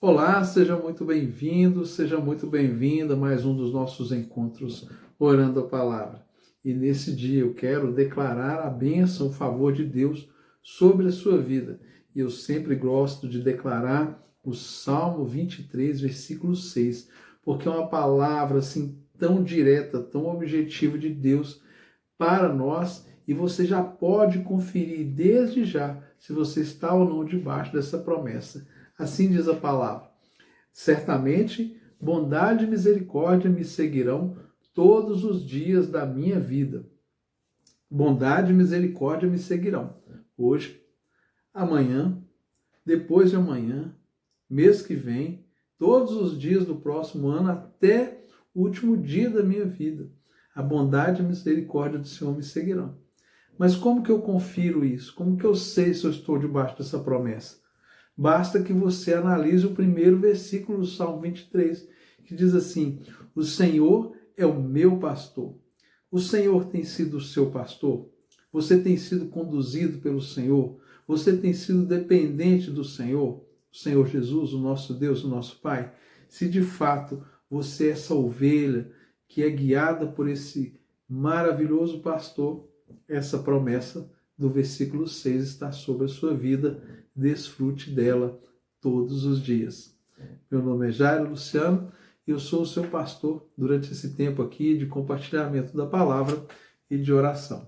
Olá, seja muito bem-vindo, seja muito bem-vinda a mais um dos nossos encontros Orando a Palavra. E nesse dia eu quero declarar a bênção, o favor de Deus sobre a sua vida. E eu sempre gosto de declarar o Salmo 23, versículo 6, porque é uma palavra assim tão direta, tão objetiva de Deus para nós, e você já pode conferir desde já se você está ou não debaixo dessa promessa. Assim diz a palavra: certamente bondade e misericórdia me seguirão todos os dias da minha vida. Bondade e misericórdia me seguirão hoje, amanhã, depois de amanhã, mês que vem, todos os dias do próximo ano, até o último dia da minha vida. A bondade e a misericórdia do Senhor me seguirão. Mas como que eu confiro isso? Como que eu sei se eu estou debaixo dessa promessa? Basta que você analise o primeiro versículo do Salmo 23, que diz assim: o Senhor é o meu pastor. O Senhor tem sido o seu pastor? Você tem sido conduzido pelo Senhor? Você tem sido dependente do Senhor? O Senhor Jesus, o nosso Deus, o nosso Pai? Se de fato você é essa ovelha que é guiada por esse maravilhoso pastor, essa promessa do versículo 6 está sobre a sua vida. Desfrute dela todos os dias. Meu nome é Jairo Luciano e eu sou o seu pastor durante esse tempo aqui de compartilhamento da palavra e de oração.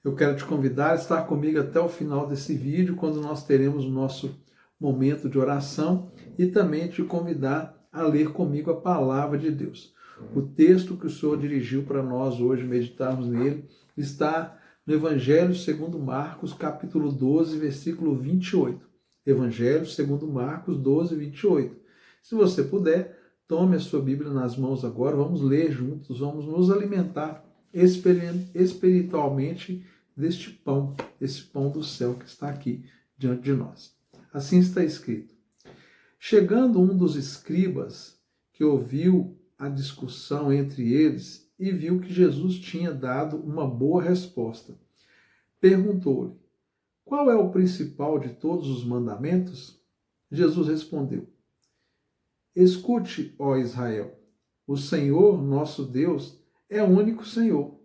Eu quero te convidar a estar comigo até o final desse vídeo, quando nós teremos o nosso momento de oração, e também te convidar a ler comigo a palavra de Deus. O texto que o Senhor dirigiu para nós hoje meditarmos nele está no Evangelho segundo Marcos, capítulo 12, versículo 28. Evangelho segundo Marcos 12, 28. Se você puder, tome a sua Bíblia nas mãos agora, vamos ler juntos, vamos nos alimentar espiritualmente deste pão, esse pão do céu que está aqui diante de nós. Assim está escrito: chegando um dos escribas, que ouviu a discussão entre eles e viu que Jesus tinha dado uma boa resposta, perguntou-lhe: qual é o principal de todos os mandamentos? Jesus respondeu: escute, ó Israel, o Senhor, nosso Deus, é o único Senhor.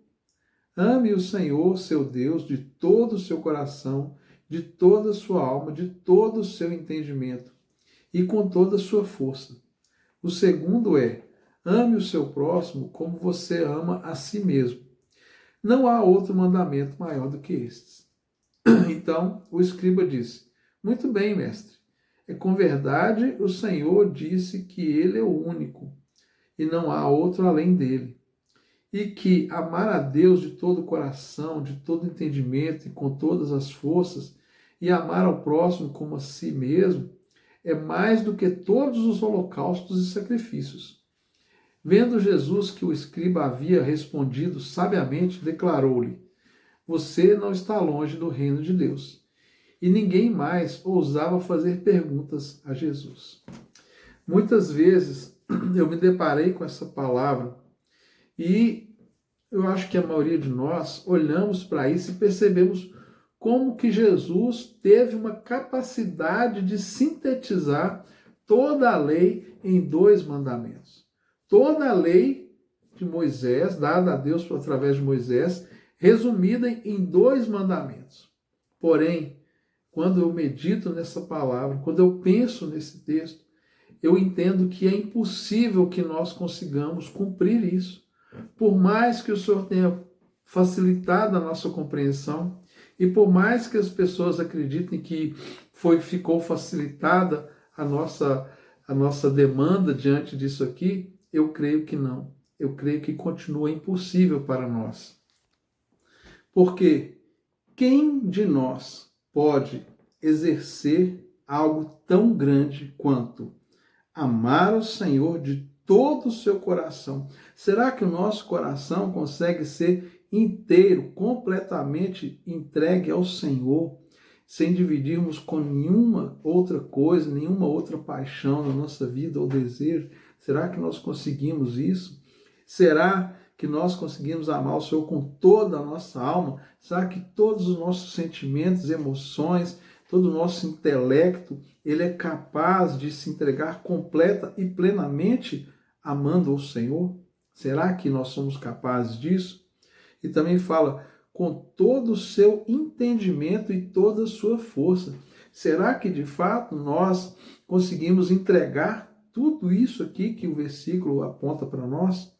Ame o Senhor, seu Deus, de todo o seu coração, de toda a sua alma, de todo o seu entendimento e com toda a sua força. O segundo é: ame o seu próximo como você ama a si mesmo. Não há outro mandamento maior do que estes. Então o escriba disse: muito bem, mestre. Com verdade o Senhor disse que ele é o único e não há outro além dele. E que amar a Deus de todo o coração, de todo entendimento e com todas as forças, e amar ao próximo como a si mesmo, é mais do que todos os holocaustos e sacrifícios. Vendo Jesus que o escriba havia respondido sabiamente, declarou-lhe: você não está longe do reino de Deus. E ninguém mais ousava fazer perguntas a Jesus. Muitas vezes eu me deparei com essa palavra e eu acho que a maioria de nós olhamos para isso e percebemos como que Jesus teve uma capacidade de sintetizar toda a lei em 2 mandamentos. Toda a lei de Moisés, dada a Deus através de Moisés, resumida em 2 mandamentos. Porém, quando eu medito nessa palavra, quando eu penso nesse texto, eu entendo que é impossível que nós consigamos cumprir isso. Por mais que o Senhor tenha facilitado a nossa compreensão, e por mais que as pessoas acreditem que ficou facilitada a nossa demanda diante disso aqui, eu creio que não. Eu creio que continua impossível para nós. Porque quem de nós pode exercer algo tão grande quanto amar o Senhor de todo o seu coração? Será que o nosso coração consegue ser inteiro, completamente entregue ao Senhor, sem dividirmos com nenhuma outra coisa, nenhuma outra paixão na nossa vida ou desejo? Será que nós conseguimos isso? Será que nós conseguimos amar o Senhor com toda a nossa alma? Será que todos os nossos sentimentos, emoções, todo o nosso intelecto, ele é capaz de se entregar completa e plenamente amando o Senhor? Será que nós somos capazes disso? E também fala, com todo o seu entendimento e toda a sua força. Será que de fato nós conseguimos entregar tudo isso aqui que o versículo aponta para nós?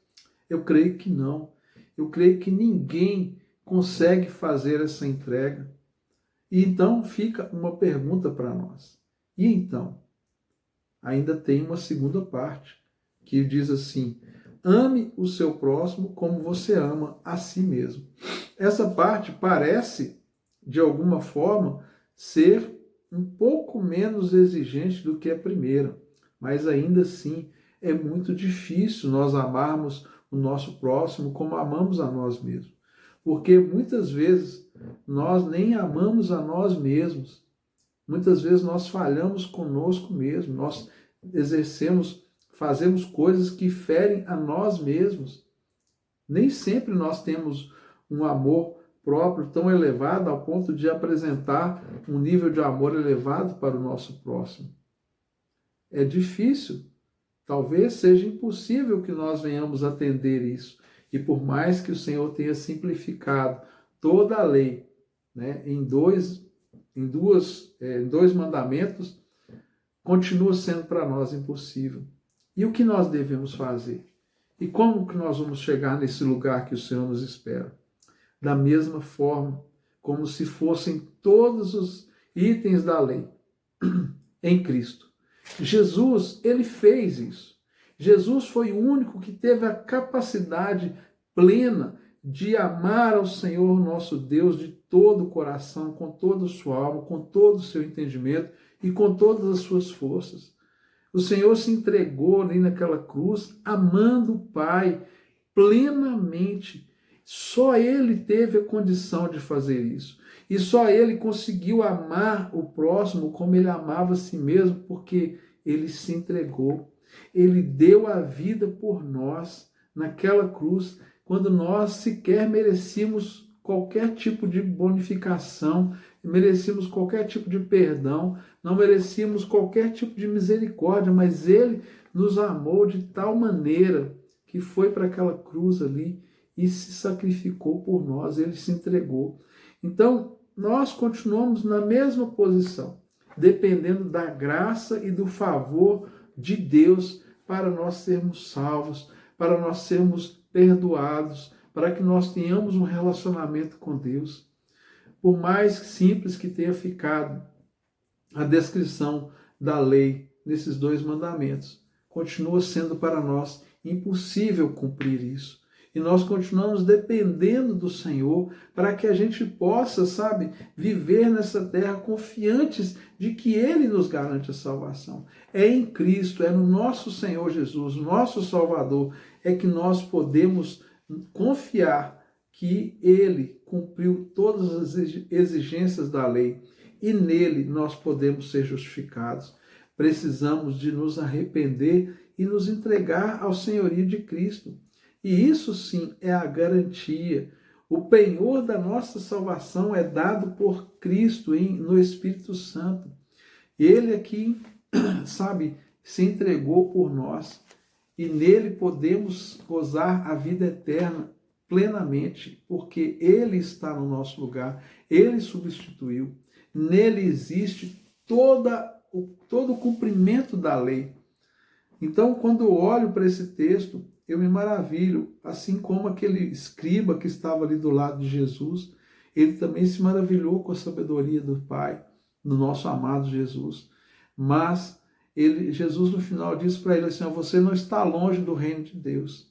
Eu creio que não. Eu creio que ninguém consegue fazer essa entrega. E então fica uma pergunta para nós. E então? Ainda tem uma segunda parte, que diz assim: ame o seu próximo como você ama a si mesmo. Essa parte parece, de alguma forma, ser um pouco menos exigente do que a primeira, mas ainda assim é muito difícil nós amarmos o nosso próximo como amamos a nós mesmos. Porque muitas vezes nós nem amamos a nós mesmos. Muitas vezes nós falhamos conosco mesmo, nós fazemos coisas que ferem a nós mesmos. Nem sempre nós temos um amor próprio tão elevado ao ponto de apresentar um nível de amor elevado para o nosso próximo. É difícil, talvez seja impossível que nós venhamos atender isso. E por mais que o Senhor tenha simplificado toda a lei, né, em dois mandamentos, continua sendo para nós impossível. E o que nós devemos fazer? E como que nós vamos chegar nesse lugar que o Senhor nos espera? Da mesma forma, como se fossem todos os itens da lei em Cristo. Jesus, ele fez isso. Jesus foi o único que teve a capacidade plena de amar ao Senhor nosso Deus de todo o coração, com toda a sua alma, com todo o seu entendimento e com todas as suas forças. O Senhor se entregou ali naquela cruz, amando o Pai plenamente. Só Ele teve a condição de fazer isso. E só Ele conseguiu amar o próximo como Ele amava a si mesmo, porque Ele se entregou. Ele deu a vida por nós naquela cruz, quando nós sequer merecíamos qualquer tipo de bonificação, merecíamos qualquer tipo de perdão, não merecíamos qualquer tipo de misericórdia, mas Ele nos amou de tal maneira que foi para aquela cruz ali e se sacrificou por nós, Ele se entregou. Então, nós continuamos na mesma posição, dependendo da graça e do favor de Deus para nós sermos salvos, para nós sermos perdoados, para que nós tenhamos um relacionamento com Deus. Por mais simples que tenha ficado a descrição da lei nesses dois mandamentos, continua sendo para nós impossível cumprir isso. E nós continuamos dependendo do Senhor para que a gente possa, viver nessa terra confiantes de que Ele nos garante a salvação. É em Cristo, é no nosso Senhor Jesus, nosso Salvador, é que nós podemos confiar que Ele cumpriu todas as exigências da lei e nele nós podemos ser justificados. Precisamos de nos arrepender e nos entregar ao senhorio de Cristo. E isso sim é a garantia. O penhor da nossa salvação é dado por Cristo no Espírito Santo. Ele aqui, se entregou por nós e nele podemos gozar a vida eterna plenamente, porque Ele está no nosso lugar, Ele substituiu. Nele existe todo o cumprimento da lei. Então, quando eu olho para esse texto, eu me maravilho, assim como aquele escriba que estava ali do lado de Jesus, ele também se maravilhou com a sabedoria do Pai, do nosso amado Jesus. Mas Jesus no final disse para ele assim: você não está longe do reino de Deus.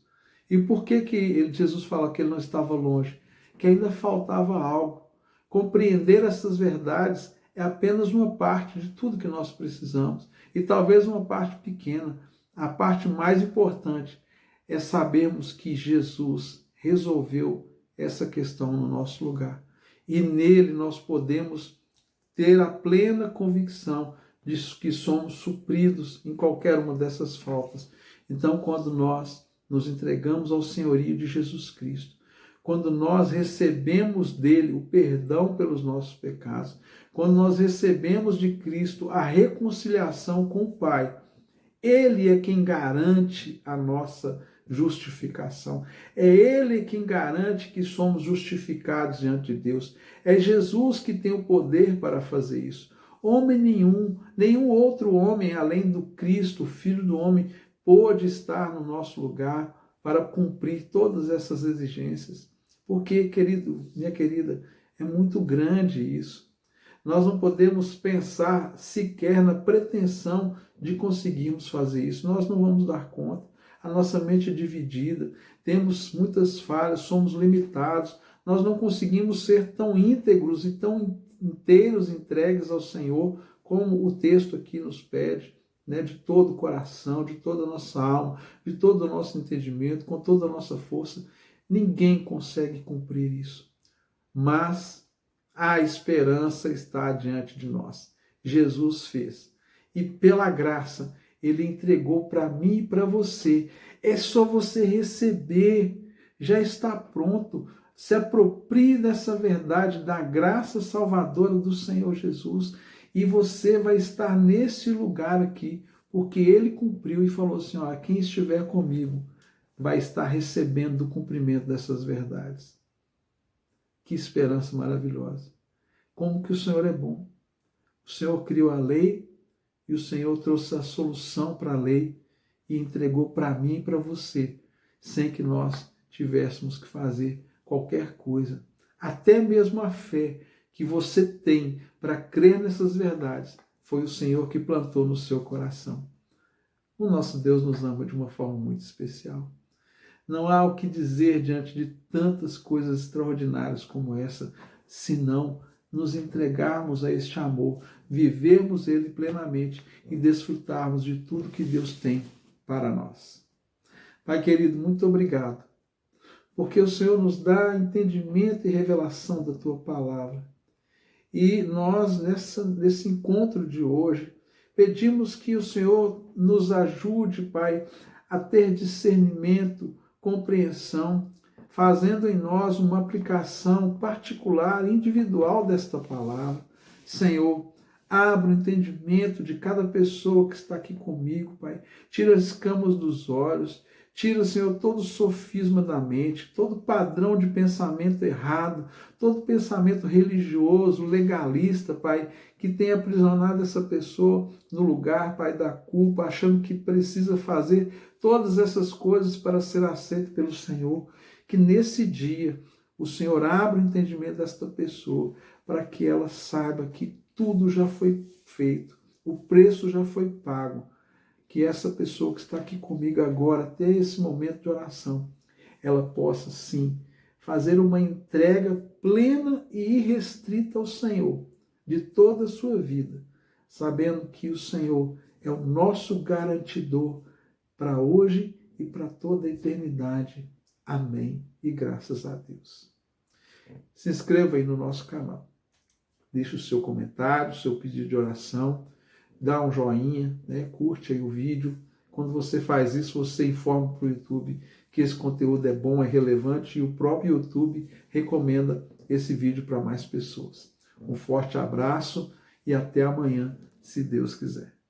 E por que Jesus fala que ele não estava longe? Que ainda faltava algo. Compreender essas verdades é apenas uma parte de tudo que nós precisamos. E talvez uma parte pequena. A parte mais importante é sabermos que Jesus resolveu essa questão no nosso lugar. E nele nós podemos ter a plena convicção de que somos supridos em qualquer uma dessas faltas. Então, quando nós nos entregamos ao senhorio de Jesus Cristo, quando nós recebemos dele o perdão pelos nossos pecados, quando nós recebemos de Cristo a reconciliação com o Pai, ele é quem garante a nossa justificação. É ele quem garante que somos justificados diante de Deus. É Jesus que tem o poder para fazer isso. Homem nenhum outro homem além do Cristo, Filho do homem, pôde estar no nosso lugar para cumprir todas essas exigências. Porque, querido, minha querida, é muito grande isso. Nós não podemos pensar sequer na pretensão de conseguirmos fazer isso. Nós não vamos dar conta. A nossa mente é dividida, temos muitas falhas, somos limitados, nós não conseguimos ser tão íntegros e tão inteiros, entregues ao Senhor, como o texto aqui nos pede, né? De todo o coração, de toda a nossa alma, de todo o nosso entendimento, com toda a nossa força. Ninguém consegue cumprir isso. Mas a esperança está diante de nós. Jesus fez. E pela graça, ele entregou para mim e para você. É só você receber. Já está pronto. Se aproprie dessa verdade, da graça salvadora do Senhor Jesus. E você vai estar nesse lugar aqui, porque ele cumpriu e falou assim, ó, quem estiver comigo vai estar recebendo o cumprimento dessas verdades. Que esperança maravilhosa. Como que o Senhor é bom. O Senhor criou a lei e o Senhor trouxe a solução para a lei e entregou para mim e para você, sem que nós tivéssemos que fazer qualquer coisa. Até mesmo a fé que você tem para crer nessas verdades, foi o Senhor que plantou no seu coração. O nosso Deus nos ama de uma forma muito especial. Não há o que dizer diante de tantas coisas extraordinárias como essa, senão nos entregarmos a este amor, vivermos ele plenamente e desfrutarmos de tudo que Deus tem para nós. Pai querido, muito obrigado, porque o Senhor nos dá entendimento e revelação da Tua palavra. E nós, nesse encontro de hoje, pedimos que o Senhor nos ajude, Pai, a ter discernimento, compreensão, fazendo em nós uma aplicação particular, individual desta palavra. Senhor, abra o entendimento de cada pessoa que está aqui comigo, Pai. Tira as escamas dos olhos, tira, Senhor, todo o sofisma da mente, todo padrão de pensamento errado, todo pensamento religioso, legalista, Pai, que tem aprisionado essa pessoa no lugar, Pai, da culpa, achando que precisa fazer todas essas coisas para ser aceito pelo Senhor. Que nesse dia o Senhor abra o entendimento desta pessoa, para que ela saiba que tudo já foi feito, o preço já foi pago. Que essa pessoa que está aqui comigo agora, até esse momento de oração, ela possa sim fazer uma entrega plena e irrestrita ao Senhor de toda a sua vida, sabendo que o Senhor é o nosso garantidor para hoje e para toda a eternidade. Amém. E graças a Deus. Se inscreva aí no nosso canal. Deixe o seu comentário, o seu pedido de oração. Dá um joinha, né? Curte aí o vídeo. Quando você faz isso, você informa para o YouTube que esse conteúdo é bom, é relevante e o próprio YouTube recomenda esse vídeo para mais pessoas. Um forte abraço e até amanhã, se Deus quiser.